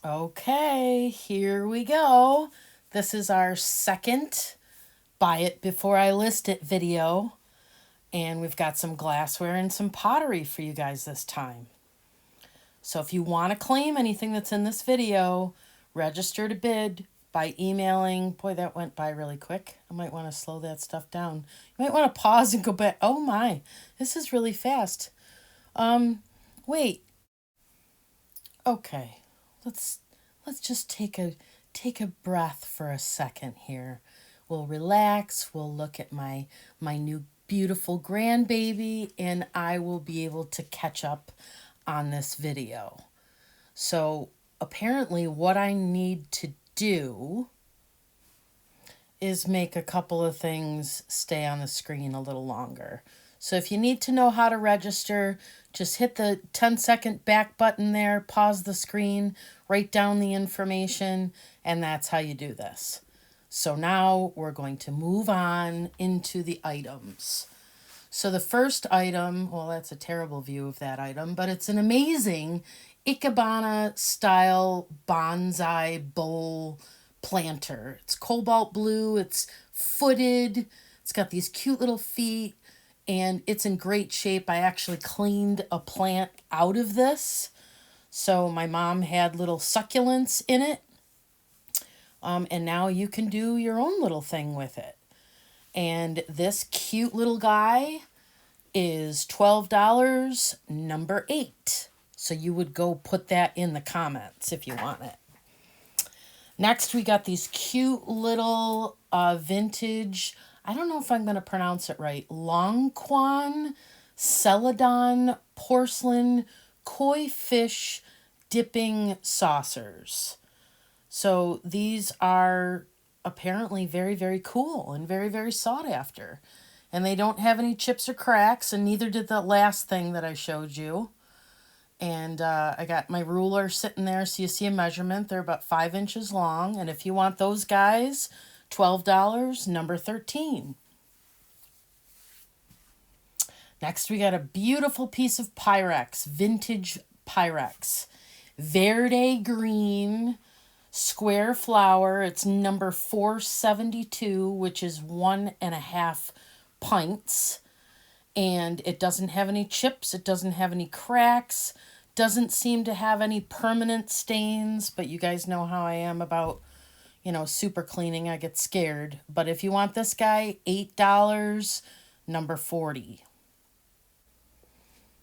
Okay, here we go. This is our second buy it before I list it video. And we've got some glassware and some pottery for you guys this time. So if you want to claim anything that's in this video, register to bid by emailing. Boy, that went by really quick. I might want to slow that stuff down. You might want to pause and go back. Oh my, this is really fast. Wait. Okay. Let's just take a breath for a second here. We'll relax. We'll look at my new beautiful grandbaby, and I will be able to catch up on this video. So apparently what I need to do is make a couple of things stay on the screen a little longer. So if you need to know how to register, just hit the 10-second back button there, pause the screen, write down the information, and that's how you do this. So now we're going to move on into the items. So the first item, well, that's a terrible view of that item, but it's an amazing Ikebana style bonsai bowl planter. It's cobalt blue, it's footed, it's got these cute little feet, and it's in great shape. I actually cleaned a plant out of this. So my mom had little succulents in it. And now you can do your own little thing with it. And this cute little guy is $12, number 8. So you would go put that in the comments if you want it. Next, we got these cute little vintage, I don't know if I'm going to pronounce it right, Longquan, Celadon, porcelain, koi fish dipping saucers. So these are apparently very, very cool and very, very sought after. And they don't have any chips or cracks, and neither did the last thing that I showed you. And I got my ruler sitting there so you see a measurement. They're about 5 inches long. And if you want those guys, $12, number 13. Next, we got a beautiful piece of Pyrex, vintage Pyrex. Verde green, square flower. It's number 472, which is 1.5 pints. And it doesn't have any chips. It doesn't have any cracks. Doesn't seem to have any permanent stains. But you guys know how I am about, super cleaning. I get scared. But if you want this guy, $8, number 40.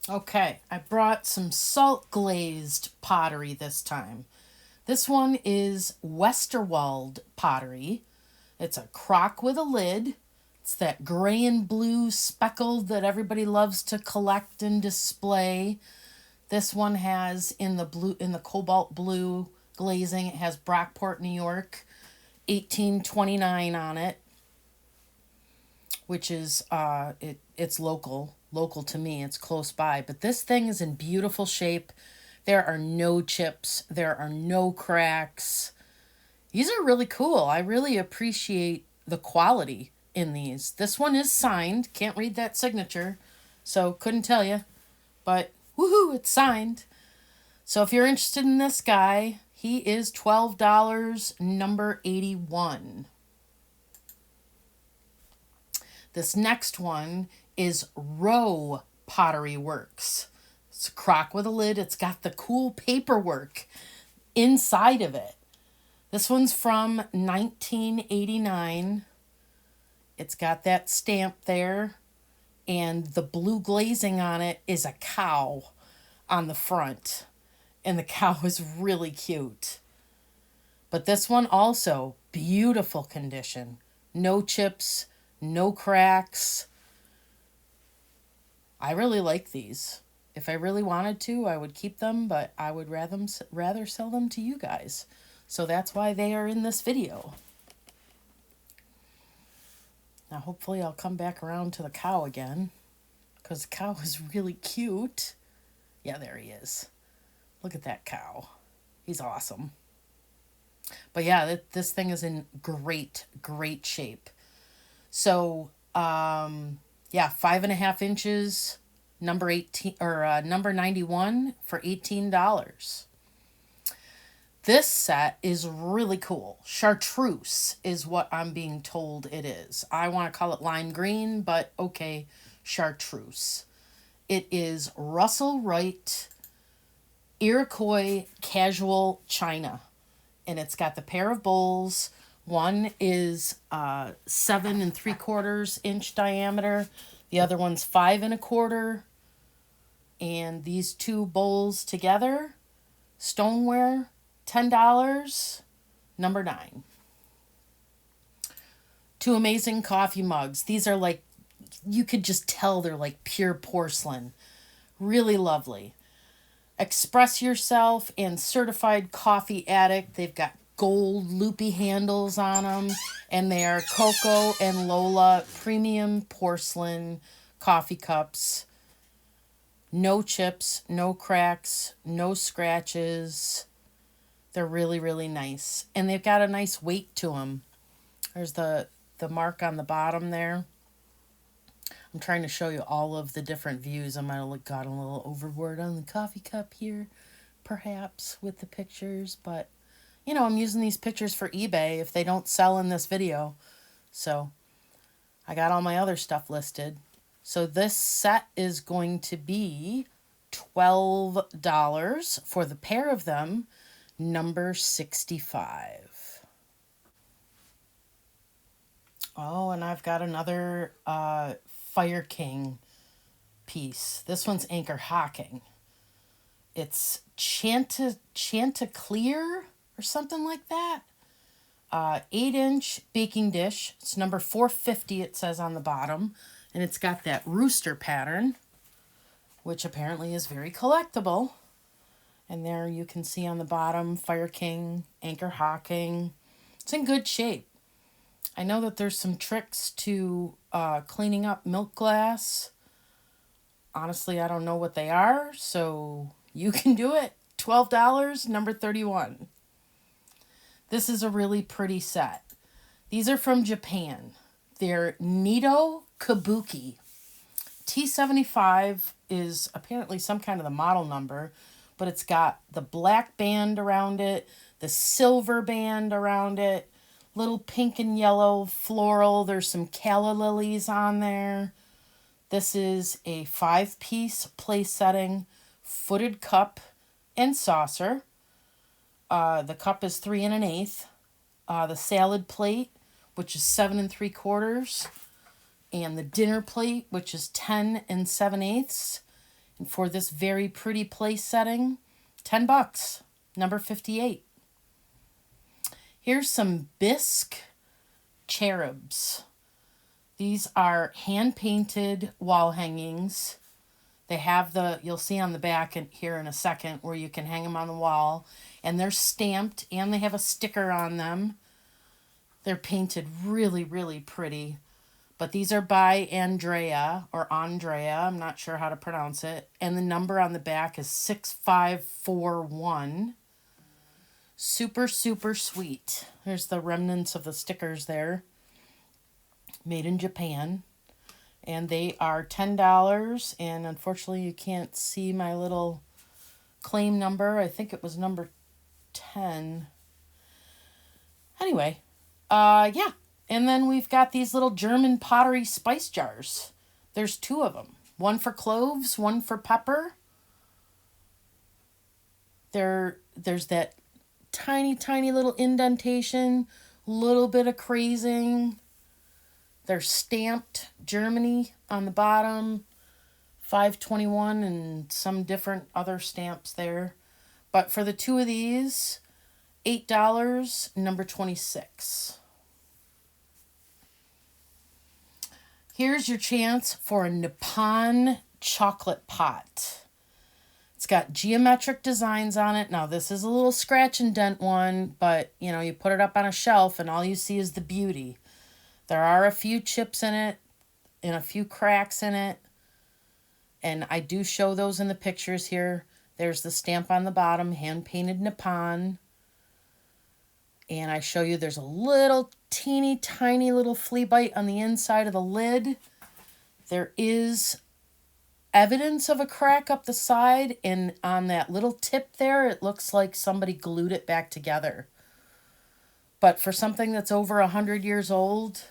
Okay, I brought some salt glazed pottery this time. This one is Westerwald pottery. It's a crock with a lid. It's that gray and blue speckled that everybody loves to collect and display. This one has in the cobalt blue glazing, it has Brockport, New York, 1829 on it, which is it's local to me. It's close by, but this thing is in beautiful shape. There are no chips. There are no cracks. These are really cool. I really appreciate the quality in these. This one is signed. Can't read that signature, so couldn't tell you. But woohoo, it's signed. So if you're interested in this guy, he is $12, number 81. This next one is Rowe Pottery Works. It's a crock with a lid. It's got the cool paperwork inside of it. This one's from 1989. It's got that stamp there. And the blue glazing on it is a cow on the front. And the cow is really cute. But this one also, beautiful condition. No chips, no cracks. I really like these. If I really wanted to, I would keep them, but I would rather sell them to you guys. So that's why they are in this video. Now hopefully I'll come back around to the cow again, because the cow is really cute. Yeah, there he is. Look at that cow. He's awesome. But yeah, this thing is in great shape. So, yeah, 5.5 inches, number 91 for $18. This set is really cool. Chartreuse is what I'm being told it is. I want to call it lime green, but okay, chartreuse. It is Russel Wright Iroquois casual china. And it's got the pair of bowls. One is 7 3/4 inch diameter. The other one's 5 1/4. And these two bowls together, stoneware, $10, number 9. Two amazing coffee mugs. These are like, you could just tell they're like pure porcelain. Really lovely. Express Yourself and Certified Coffee Addict. They've got gold loopy handles on them. And they are Coco and Lola premium porcelain coffee cups. No chips, no cracks, no scratches. They're really, really nice. And they've got a nice weight to them. There's the mark on the bottom there. I'm trying to show you all of the different views. I might have got a little overboard on the coffee cup here, perhaps, with the pictures. But, you know, I'm using these pictures for eBay if they don't sell in this video. So, I got all my other stuff listed. So, this set is going to be $12 for the pair of them, number 65. Oh, and I've got another Fire King piece. This one's Anchor Hocking. It's Chanticleer or something like that. 8-inch baking dish. It's number 450, it says on the bottom. And it's got that rooster pattern, which apparently is very collectible. And there you can see on the bottom, Fire King, Anchor Hocking. It's in good shape. I know that there's some tricks to cleaning up milk glass. Honestly, I don't know what they are, so you can do it. $12, number 31. This is a really pretty set. These are from Japan. They're Neato Kabuki. T75 is apparently some kind of the model number, but it's got the black band around it, the silver band around it, little pink and yellow floral. There's some calla lilies on there. This is a 5-piece place setting, footed cup and saucer. The cup is 3 1/8. The salad plate, which is 7 3/4. And the dinner plate, which is 10 7/8. And for this very pretty place setting, $10, number 58. Here's some bisque cherubs. These are hand-painted wall hangings. They have you'll see on the back here in a second where you can hang them on the wall. And they're stamped and they have a sticker on them. They're painted really, really pretty. But these are by Andrea, I'm not sure how to pronounce it. And the number on the back is 6541. Super, super sweet. There's the remnants of the stickers there. Made in Japan. And they are $10. And unfortunately, you can't see my little claim number. I think it was number 10. Anyway, yeah. And then we've got these little German pottery spice jars. There's 2 of them. One for cloves, one for pepper. There's that tiny, tiny little indentation, little bit of crazing. They're stamped Germany on the bottom, 521 and some different other stamps there. But for the 2 of these, $8, number 26. Here's your chance for a Nippon chocolate pot. It's got geometric designs on it. Now, this is a little scratch and dent one, but, you know, you put it up on a shelf and all you see is the beauty. There are a few chips in it and a few cracks in it. And I do show those in the pictures here. There's the stamp on the bottom, hand-painted Nippon. And I show you there's a little teeny tiny little flea bite on the inside of the lid. There is evidence of a crack up the side, and on that little tip there, it looks like somebody glued it back together. But for something that's over 100 years old,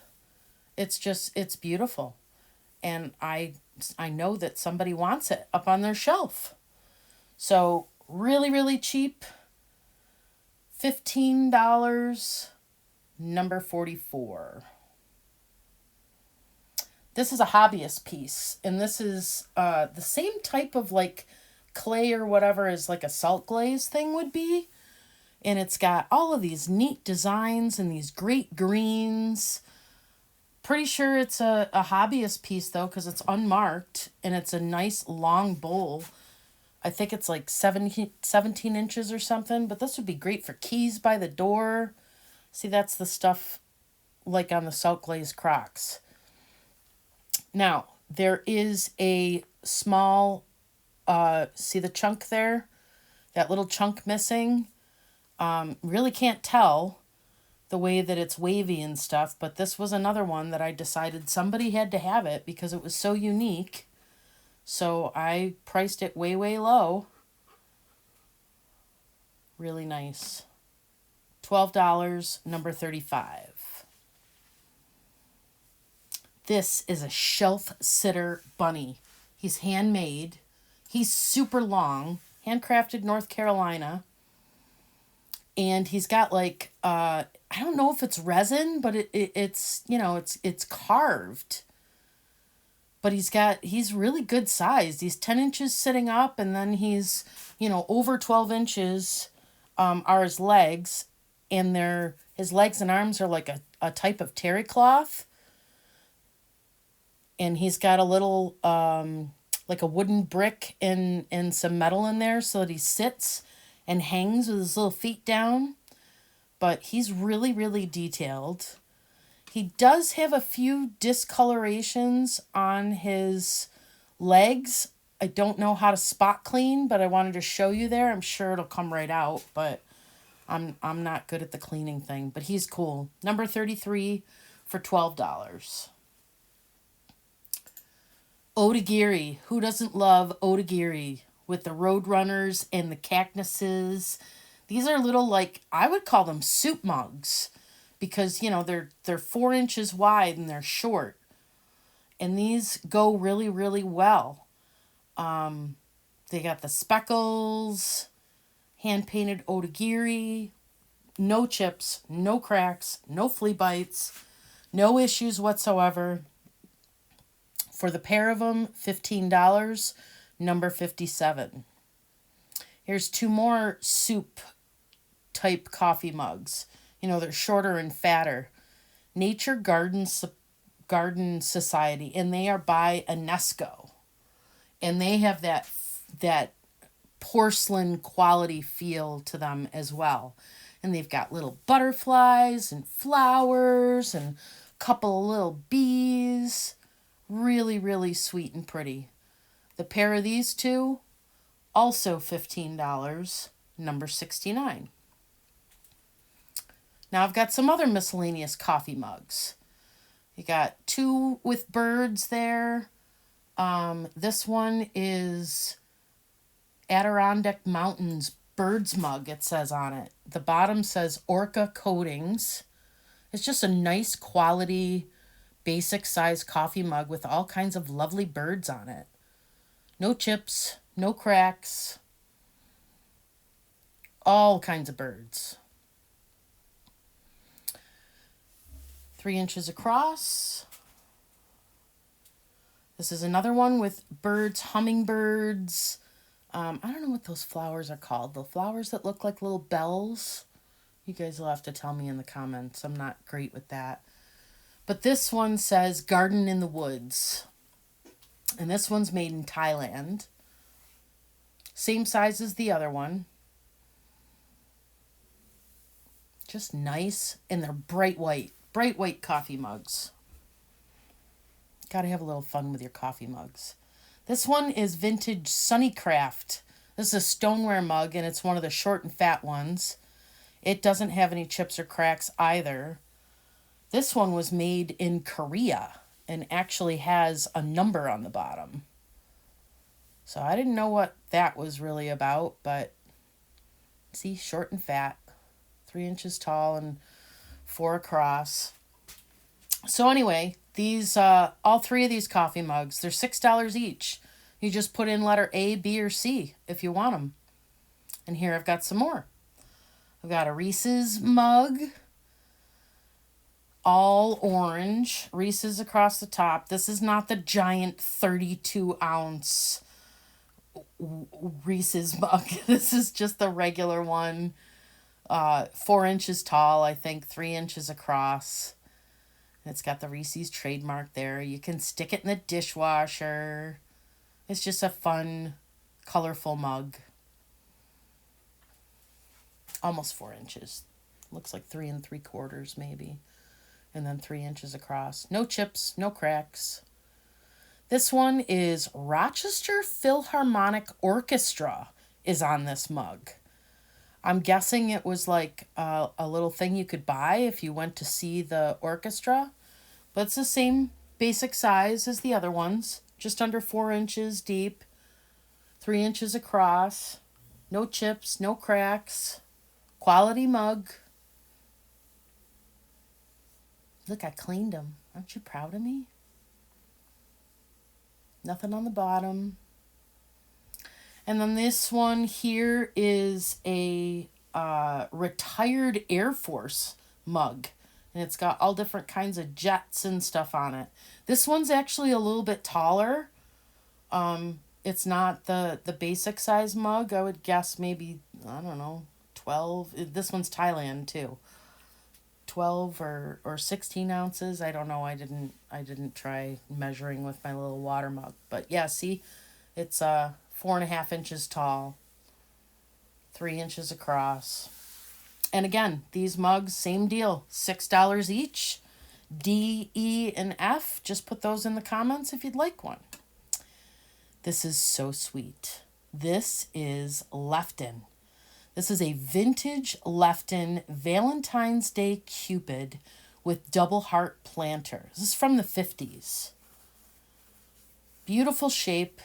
it's beautiful. And I know that somebody wants it up on their shelf. So really, really cheap. $15, number 44. This is a hobbyist piece, and this is the same type of like clay or whatever as like a salt glaze thing would be. And it's got all of these neat designs and these great greens. Pretty sure it's a hobbyist piece though, because it's unmarked, and it's a nice long bowl. I think it's like 17 inches or something, but this would be great for keys by the door. See, that's the stuff like on the salt glaze crocks. Now, there is a small, see the chunk there? That little chunk missing? Really can't tell the way that it's wavy and stuff, but this was another one that I decided somebody had to have it because it was so unique. So I priced it way, way low. Really nice. $12, number 35. This is a shelf sitter bunny. He's handmade. He's super long. Handcrafted North Carolina. And he's got like, I don't know if it's resin, but it's, you know, it's carved. But he's really good sized. He's 10 inches sitting up, and then he's, you know, over 12 inches are his legs. And his legs and arms are like a type of terry cloth. And he's got a little, like a wooden brick and some metal in there so that he sits and hangs with his little feet down. But he's really, really detailed. He does have a few discolorations on his legs. I don't know how to spot clean, but I wanted to show you there. I'm sure it'll come right out, but I'm not good at the cleaning thing. But he's cool. Number 33 for $12. Otagiri. Who doesn't love Otagiri? With the roadrunners and the cactuses. These are little, like, I would call them soup mugs. Because, you know, they're 4 inches wide and they're short. And these go really, really well. They got the speckles, hand-painted Otagiri, no chips, no cracks, no flea bites, no issues whatsoever. For the pair of them, $15, number 57. Here's two more soup-type coffee mugs. You know, they're shorter and fatter. Nature Garden Society, and they are by UNESCO. And they have that porcelain quality feel to them as well. And they've got little butterflies and flowers and a couple of little bees. Really, really sweet and pretty. The pair of these two, also $15, number 69. Now I've got some other miscellaneous coffee mugs. You got two with birds there. This one is Adirondack Mountains Birds Mug, it says on it. The bottom says Orca Coatings. It's just a nice quality, basic size coffee mug with all kinds of lovely birds on it. No chips, no cracks, all kinds of birds. 3 inches across. This is another one with birds, hummingbirds. I don't know what those flowers are called. The flowers that look like little bells. You guys will have to tell me in the comments. I'm not great with that. But this one says Garden in the Woods. And this one's made in Thailand. Same size as the other one. Just nice. And they're bright white. Bright white coffee mugs. Gotta have a little fun with your coffee mugs. This one is vintage Sunnycraft. This is a stoneware mug, and it's one of the short and fat ones. It doesn't have any chips or cracks either. This one was made in Korea and actually has a number on the bottom. So I didn't know what that was really about, but see, short and fat, 3 inches tall and 4 across. So anyway, these all three of these coffee mugs, they're $6 each. You just put in letter A, B, or C if you want them. And here I've got some more. I've got a Reese's mug, all orange, Reese's across the top. This is not the giant 32-ounce Reese's mug. This is just the regular one, 4 inches tall, I think, 3 inches across. It's got the Reese's trademark there. You can stick it in the dishwasher. It's just a fun, colorful mug. Almost 4 inches. Looks like 3 3/4 maybe. And then 3 inches across. No chips, no cracks. This one is Rochester Philharmonic Orchestra is on this mug. I'm guessing it was like a little thing you could buy if you went to see the orchestra. But it's the same basic size as the other ones. Just under 4 inches deep. 3 inches across. No chips, no cracks. Quality mug. Look, I cleaned them. Aren't you proud of me? Nothing on the bottom. And then this one here is a retired Air Force mug. And it's got all different kinds of jets and stuff on it. This one's actually a little bit taller. It's not the basic size mug. I would guess maybe, I don't know, 12. This one's Thailand too. 12 or 16 ounces. I don't know. I didn't try measuring with my little water mug. But yeah, see, it's 4.5 inches tall, 3 inches across. And again, these mugs, same deal, $6 each. D, E, and F. Just put those in the comments if you'd like one. This is so sweet. This is Lefton. This is a vintage Lefton Valentine's Day Cupid with double heart planters. This is from the 50s. Beautiful shape,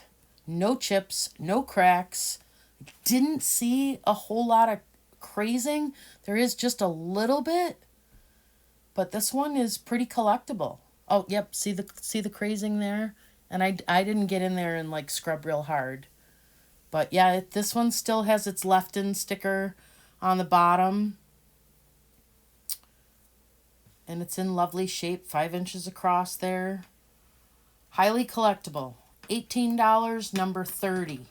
no chips, no cracks. Didn't see a whole lot of crazing. There is just a little bit, but this one is pretty collectible. Oh, yep, see the crazing there? And I didn't get in there and like scrub real hard. But yeah, this one still has its Lefton sticker on the bottom. And it's in lovely shape, 5 inches across there. Highly collectible. $18, number 30.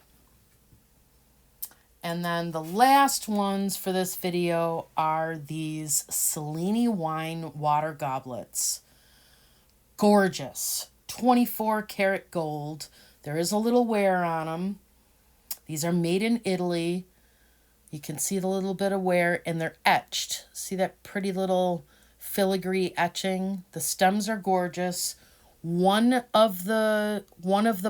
And then the last ones for this video are these Cellini wine water goblets. Gorgeous. 24 karat gold. There is a little wear on them. These are made in Italy. You can see the little bit of wear, and they're etched. See that pretty little filigree etching? The stems are gorgeous. One of the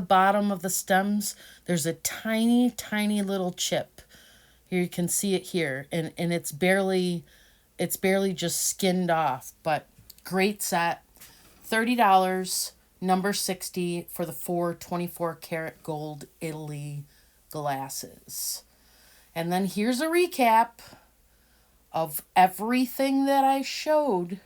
bottom of the stems, there's a tiny, tiny little chip. Here you can see it here, and it's barely just skinned off, but great set. $30, number 60 for the 4 24 karat gold Italy glasses. And then here's a recap of everything that I showed.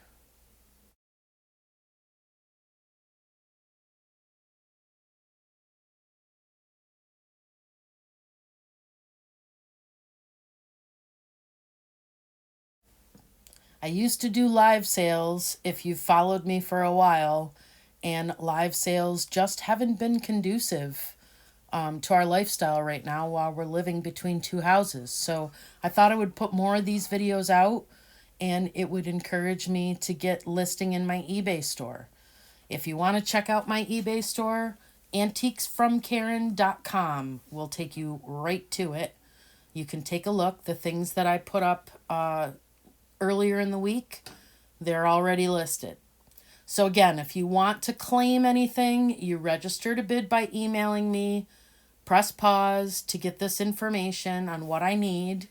I used to do live sales, if you've followed me for a while, and live sales just haven't been conducive to our lifestyle right now while we're living between two houses. So I thought I would put more of these videos out, and it would encourage me to get listing in my eBay store. If you want to check out my eBay store, antiquesfromkaren.com will take you right to it. You can take a look. The things that I put up earlier in the week, they're already listed. So again, if you want to claim anything, you register to bid by emailing me. Press pause to get this information on what I need.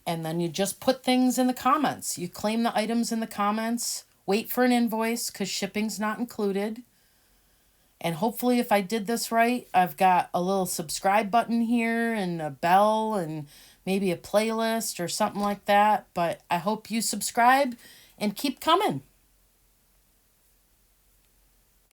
And then you just put things in the comments. You claim the items in the comments. Wait for an invoice because shipping's not included. And hopefully if I did this right, I've got a little subscribe button here and a bell and maybe a playlist or something like that. But I hope you subscribe and keep coming.